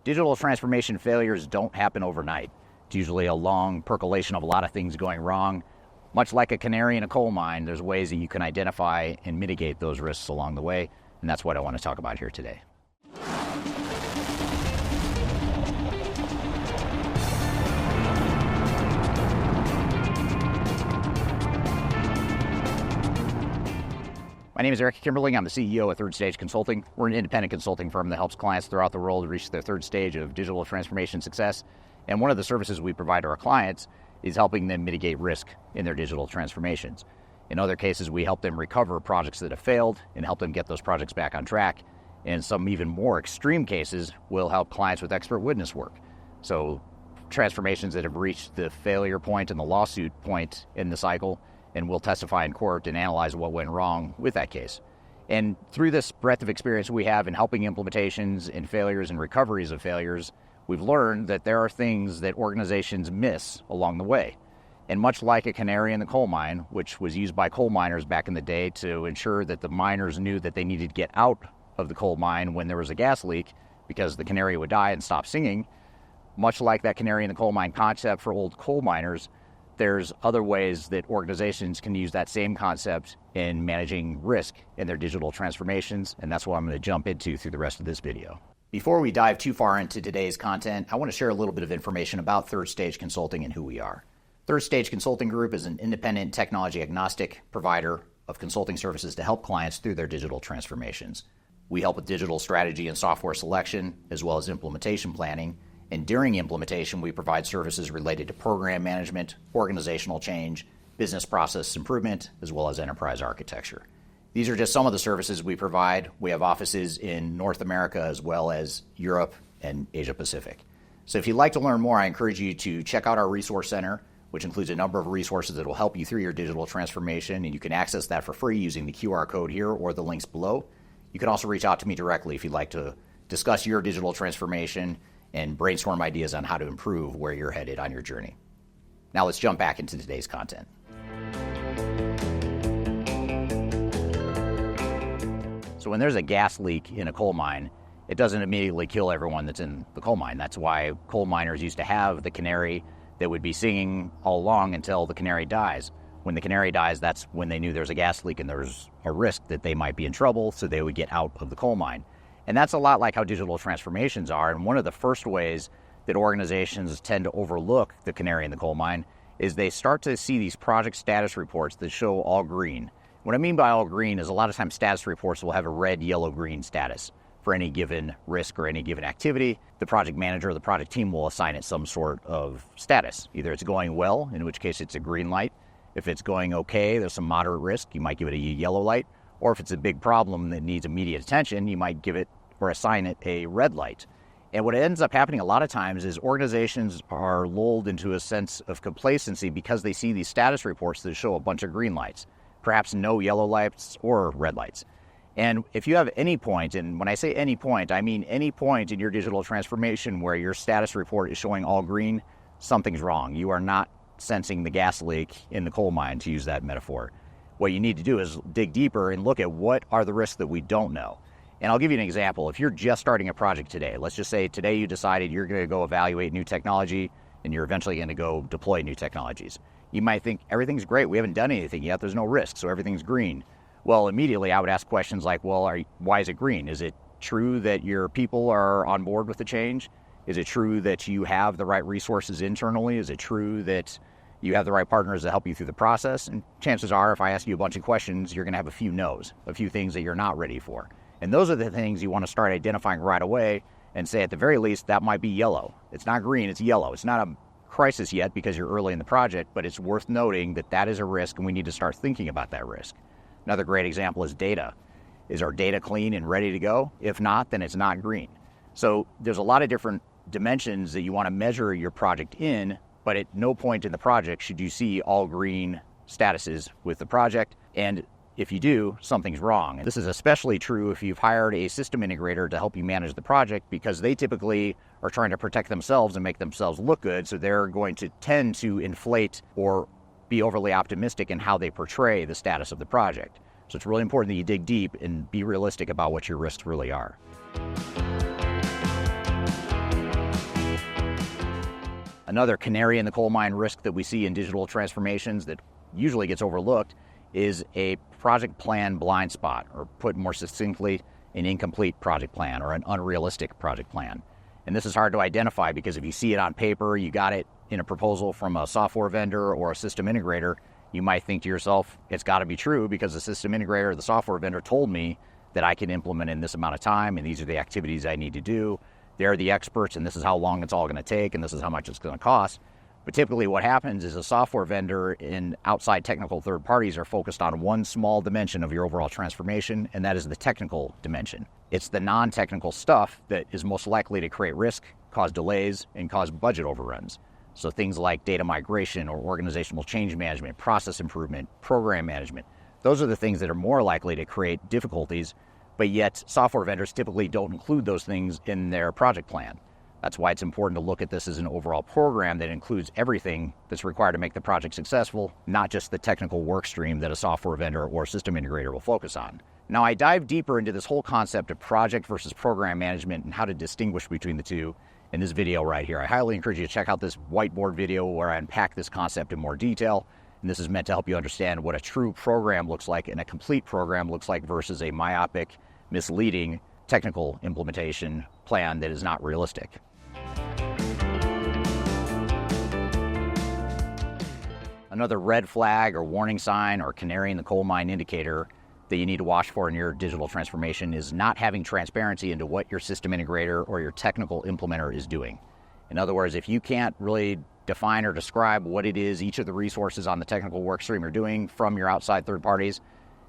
Digital transformation failures don't happen overnight. It's usually a long percolation of a lot of things going wrong. Much like a canary in a coal mine, there's ways that you can identify and mitigate those risks along the way, and that's what I want to talk about here today. My name is Eric Kimberling. I'm the CEO of Third Stage Consulting. We're an independent consulting firm that helps clients throughout the world reach their third stage of digital transformation success. And one of the services we provide to our clients is helping them mitigate risk in their digital transformations. In other cases, we help them recover projects that have failed and help them get those projects back on track. In some even more extreme cases, we'll help clients with expert witness work. So transformations that have reached the failure point and the lawsuit point in the cycle, and we'll testify in court and analyze what went wrong with that case. And through this breadth of experience we have in helping implementations and failures and recoveries of failures, we've learned that there are things that organizations miss along the way. And much like a canary in the coal mine, which was used by coal miners back in the day to ensure that the miners knew that they needed to get out of the coal mine when there was a gas leak because the canary would die and stop singing, much like that canary in the coal mine concept for old coal miners, there's other ways that organizations can use that same concept in managing risk in their digital transformations, and that's what I'm going to jump into through the rest of this video. Before we dive too far into today's content, I want to share a little bit of information about Third Stage Consulting and who we are. Third Stage Consulting Group is an independent, technology-agnostic provider of consulting services to help clients through their digital transformations. We help with digital strategy and software selection, as well as implementation planning. And during implementation, we provide services related to program management, organizational change, business process improvement, as well as enterprise architecture. These are just some of the services we provide. We have offices in North America as well as Europe and Asia Pacific. So if you'd like to learn more, I encourage you to check out our resource center, which includes a number of resources that will help you through your digital transformation, and you can access that for free using the QR code here or the links below. You can also reach out to me directly if you'd like to discuss your digital transformation and brainstorm ideas on how to improve where you're headed on your journey. Now let's jump back into today's content. So when there's a gas leak in a coal mine, it doesn't immediately kill everyone that's in the coal mine. That's why coal miners used to have the canary that would be singing all along until the canary dies. When the canary dies, that's when they knew there's a gas leak and there's a risk that they might be in trouble, so they would get out of the coal mine. And that's a lot like how digital transformations are. And one of the first ways that organizations tend to overlook the canary in the coal mine is they start to see these project status reports that show all green. What I mean by all green is a lot of times status reports will have a red, yellow, green status for any given risk or any given activity. The project manager or the project team will assign it some sort of status. Either it's going well, in which case it's a green light. If it's going okay, there's some moderate risk, you might give it a yellow light. Or if it's a big problem that needs immediate attention, you might give it or assign it a red light. And what ends up happening a lot of times is organizations are lulled into a sense of complacency because they see these status reports that show a bunch of green lights, perhaps no yellow lights or red lights. And if you have any point, and when I say any point, I mean any point in your digital transformation where your status report is showing all green, something's wrong. You are not sensing the gas leak in the coal mine, to use that metaphor. What you need to do is dig deeper and look at what are the risks that we don't know. And I'll give you an example. If you're just starting a project today, let's just say today you decided you're going to go evaluate new technology and you're eventually going to go deploy new technologies. You might think everything's great. We haven't done anything yet. There's no risk, so everything's green. Well, immediately I would ask questions like, well, why is it green? Is it true that your people are on board with the change? Is it true that you have the right resources internally? Is it true that you have the right partners to help you through the process? And chances are, if I ask you a bunch of questions, you're going to have a few no's, a few things that you're not ready for. And those are the things you want to start identifying right away and say, at the very least, that might be yellow. It's not green, it's yellow. It's not a crisis yet because you're early in the project, but it's worth noting that that is a risk and we need to start thinking about that risk. Another great example is data. Is our data clean and ready to go? If not, then it's not green. So there's a lot of different dimensions that you want to measure your project in, but at no point in the project should you see all green statuses with the project. And if you do, something's wrong. And this is especially true if you've hired a system integrator to help you manage the project, because they typically are trying to protect themselves and make themselves look good. So they're going to tend to inflate or be overly optimistic in how they portray the status of the project. So it's really important that you dig deep and be realistic about what your risks really are. Another canary in the coal mine risk that we see in digital transformations that usually gets overlooked is a project plan blind spot, or put more succinctly, an incomplete project plan or an unrealistic project plan. And this is hard to identify because if you see it on paper, you got it in a proposal from a software vendor or a system integrator, you might think to yourself, it's got to be true because the system integrator or the software vendor told me that I can implement in this amount of time and these are the activities I need to do. They're the experts and this is how long it's all going to take and this is how much it's going to cost. But typically what happens is a software vendor and outside technical third parties are focused on one small dimension of your overall transformation, and that is the technical dimension. It's the non-technical stuff that is most likely to create risk, cause delays, and cause budget overruns. So things like data migration or organizational change management, process improvement, program management, those are the things that are more likely to create difficulties, but yet software vendors typically don't include those things in their project plan. That's why it's important to look at this as an overall program that includes everything that's required to make the project successful, not just the technical work stream that a software vendor or system integrator will focus on. Now, I dive deeper into this whole concept of project versus program management and how to distinguish between the two in this video right here. I highly encourage you to check out this whiteboard video where I unpack this concept in more detail. And this is meant to help you understand what a true program looks like and a complete program looks like versus a myopic, misleading technical implementation plan that is not realistic. Another red flag or warning sign or canary in the coal mine indicator that you need to watch for in your digital transformation is not having transparency into what your system integrator or your technical implementer is doing. In other words, if you can't really define or describe what it is each of the resources on the technical work stream are doing from your outside third parties,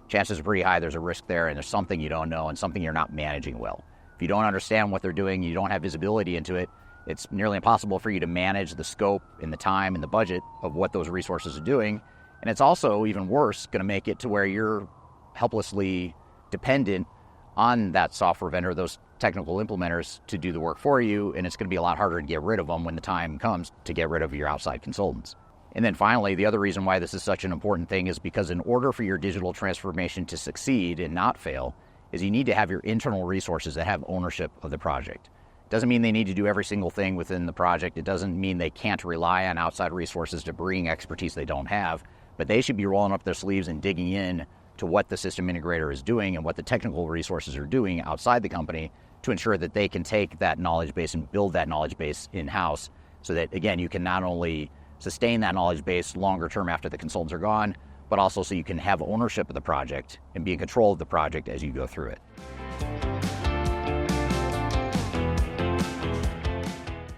chances are pretty high there's a risk there and there's something you don't know and something you're not managing well. If you don't understand what they're doing, you don't have visibility into it, it's nearly impossible for you to manage the scope and the time and the budget of what those resources are doing. And it's also, even worse, going to make it to where you're helplessly dependent on that software vendor, those technical implementers, to do the work for you, and it's going to be a lot harder to get rid of them when the time comes to get rid of your outside consultants. And then finally, the other reason why this is such an important thing is because in order for your digital transformation to succeed and not fail, is you need to have your internal resources that have ownership of the project. Doesn't mean they need to do every single thing within the project. It doesn't mean they can't rely on outside resources to bring expertise they don't have, but they should be rolling up their sleeves and digging in to what the system integrator is doing and what the technical resources are doing outside the company to ensure that they can take that knowledge base and build that knowledge base in-house so that, again, you can not only sustain that knowledge base longer term after the consultants are gone, but also so you can have ownership of the project and be in control of the project as you go through it.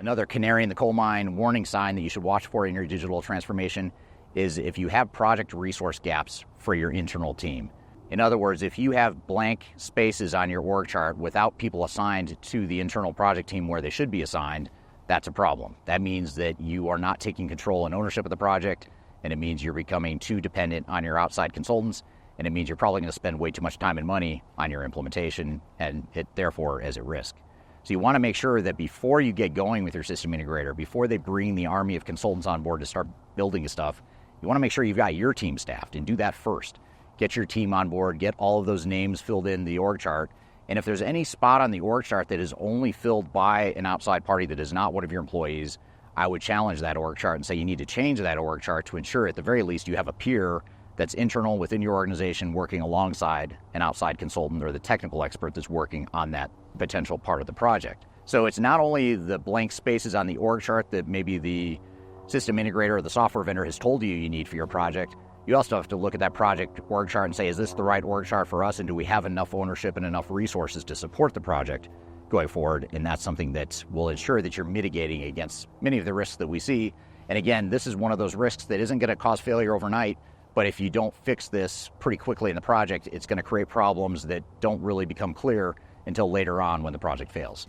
Another canary in the coal mine warning sign that you should watch for in your digital transformation is if you have project resource gaps for your internal team. In other words, if you have blank spaces on your org chart without people assigned to the internal project team where they should be assigned, that's a problem. That means that you are not taking control and ownership of the project, and it means you're becoming too dependent on your outside consultants, and it means you're probably going to spend way too much time and money on your implementation, and it therefore is at risk. So you want to make sure that before you get going with your system integrator, before they bring the army of consultants on board to start building stuff, you want to make sure you've got your team staffed and do that first. Get your team on board, get all of those names filled in the org chart, and if there's any spot on the org chart that is only filled by an outside party that is not one of your employees, I would challenge that org chart and say you need to change that org chart to ensure at the very least you have a peer that's internal within your organization working alongside an outside consultant or the technical expert that's working on that potential part of the project. So it's not only the blank spaces on the org chart that maybe the system integrator or the software vendor has told you need for your project. You also have to look at that project org chart and say, is this the right org chart for us? And do we have enough ownership and enough resources to support the project going forward? And that's something that will ensure that you're mitigating against many of the risks that we see. And again, this is one of those risks that isn't going to cause failure overnight, but if you don't fix this pretty quickly in the project, it's going to create problems that don't really become clear until later on when the project fails.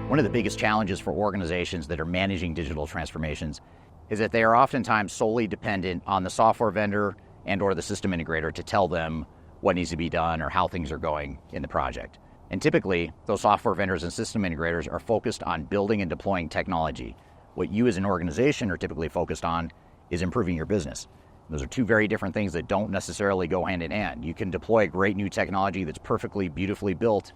One of the biggest challenges for organizations that are managing digital transformations is that they are oftentimes solely dependent on the software vendor and or the system integrator to tell them what needs to be done or how things are going in the project. And typically, those software vendors and system integrators are focused on building and deploying technology. What you as an organization are typically focused on is improving your business. Those are two very different things that don't necessarily go hand in hand. You can deploy great new technology that's perfectly, beautifully built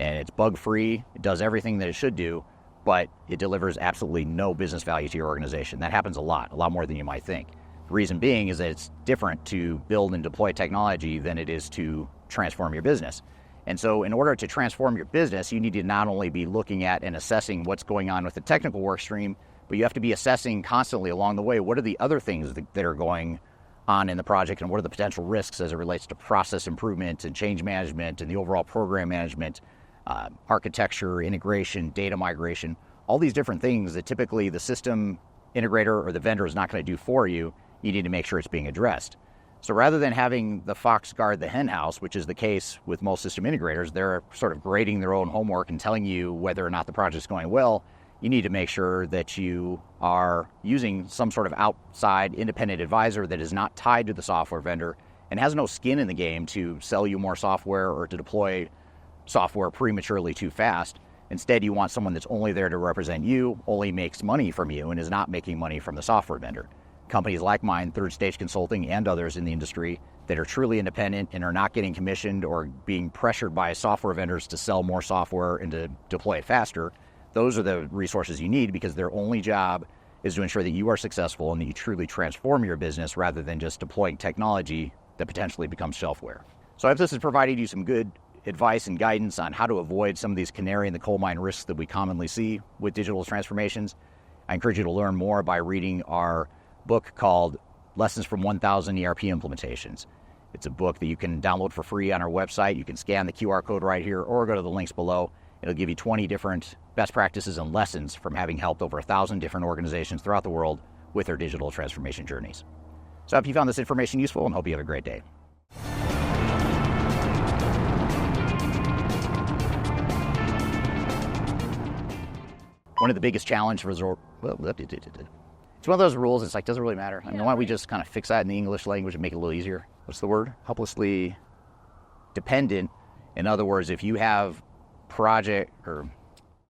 and it's bug-free. It does everything that it should do, but it delivers absolutely no business value to your organization. That happens a lot more than you might think. The reason being is that it's different to build and deploy technology than it is to transform your business. And so in order to transform your business, you need to not only be looking at and assessing what's going on with the technical work stream, but you have to be assessing constantly along the way, what are the other things that are going on in the project, and what are the potential risks as it relates to process improvement and change management and the overall program management, architecture, integration, data migration, all these different things that typically the system integrator or the vendor is not going to do for you. You need to make sure it's being addressed. So rather than having the fox guard the hen house, which is the case with most system integrators, they're sort of grading their own homework and telling you whether or not the project's going well. You need to make sure that you are using some sort of outside independent advisor that is not tied to the software vendor and has no skin in the game to sell you more software or to deploy software prematurely too fast. Instead, you want someone that's only there to represent you, only makes money from you, and is not making money from the software vendor. Companies like mine, Third Stage Consulting, and others in the industry that are truly independent and are not getting commissioned or being pressured by software vendors to sell more software and to deploy it faster, those are the resources you need, because their only job is to ensure that you are successful and that you truly transform your business rather than just deploying technology that potentially becomes shelfware. So I hope this has provided you some good advice and guidance on how to avoid some of these canary in the coal mine risks that we commonly see with digital transformations. I encourage you to learn more by reading our book called Lessons from 1,000 ERP Implementations. It's a book that you can download for free on our website. You can scan the QR code right here or go to the links below. It'll give you 20 different best practices and lessons from having helped over 1,000 different organizations throughout the world with their digital transformation journeys. So I hope you found this information useful and hope you have a great day. One of the biggest challenges for it's one of those rules, it's like, doesn't really matter. I mean, why don't we just kind of fix that in the English language and make it a little easier? What's the word? Helplessly dependent. In other words, if you have project or